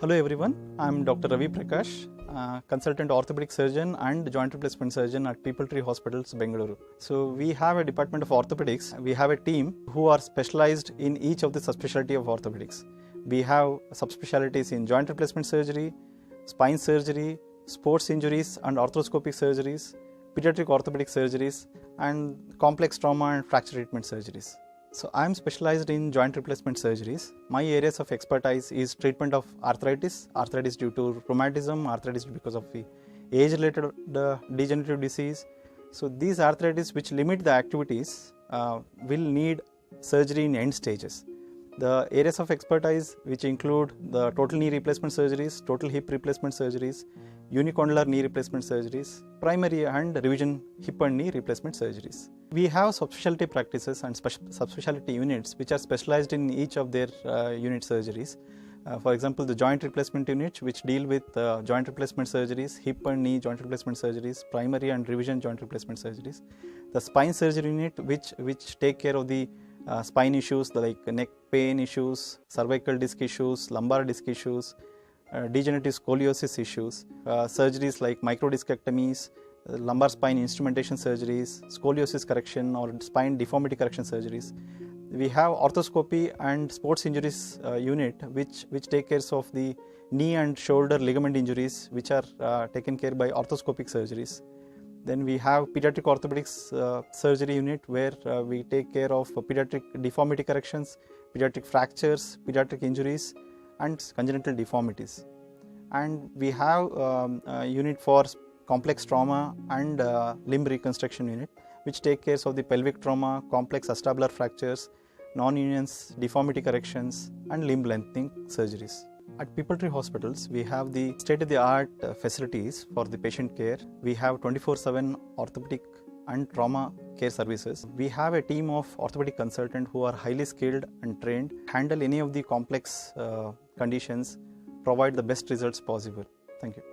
Hello everyone, I am Dr. Ravi Prakash, consultant orthopedic surgeon and joint replacement surgeon at Tree Hospitals, Bangalore. So we have a department of orthopedics. We have a team who are specialized in each of the subspecialty of orthopedics. We have subspecialties in joint replacement surgery, spine surgery, sports injuries and arthroscopic surgeries, pediatric orthopedic surgeries, and complex trauma and fracture treatment surgeries. So I am specialized in joint replacement surgeries. My areas of expertise is treatment of arthritis, arthritis due to rheumatism, arthritis because of the age-related degenerative disease. So these arthritis which limit the activities will need surgery in end stages. The areas of expertise which include the total knee replacement surgeries, total hip replacement surgeries, unicondylar knee replacement surgeries, primary and revision hip and knee replacement surgeries. We have subspecialty practices and subspecialty units which are specialized in each of their unit surgeries. For example, the joint replacement unit which deal with joint replacement surgeries, hip and knee joint replacement surgeries, primary and revision joint replacement surgeries. The spine surgery unit which take care of the spine issues like neck pain issues, cervical disc issues, lumbar disc issues, degenerative scoliosis issues, surgeries like microdiscectomies, lumbar spine instrumentation surgeries, scoliosis correction or spine deformity correction surgeries. We have arthroscopy and sports injuries unit which take care of the knee and shoulder ligament injuries which are taken care by arthroscopic surgeries. Then we have pediatric orthopedics surgery unit where we take care of pediatric deformity corrections, pediatric fractures, pediatric injuries and congenital deformities. And we have a unit for complex trauma and limb reconstruction unit which take care of the pelvic trauma, complex acetabular fractures, non-unions, deformity corrections and limb lengthening surgeries. At Tree Hospitals, we have the state-of-the-art facilities for the patient care. We have 24/7 orthopedic and trauma care services. We have a team of orthopedic consultants who are highly skilled and trained, handle any of the complex conditions, provide the best results possible. Thank you.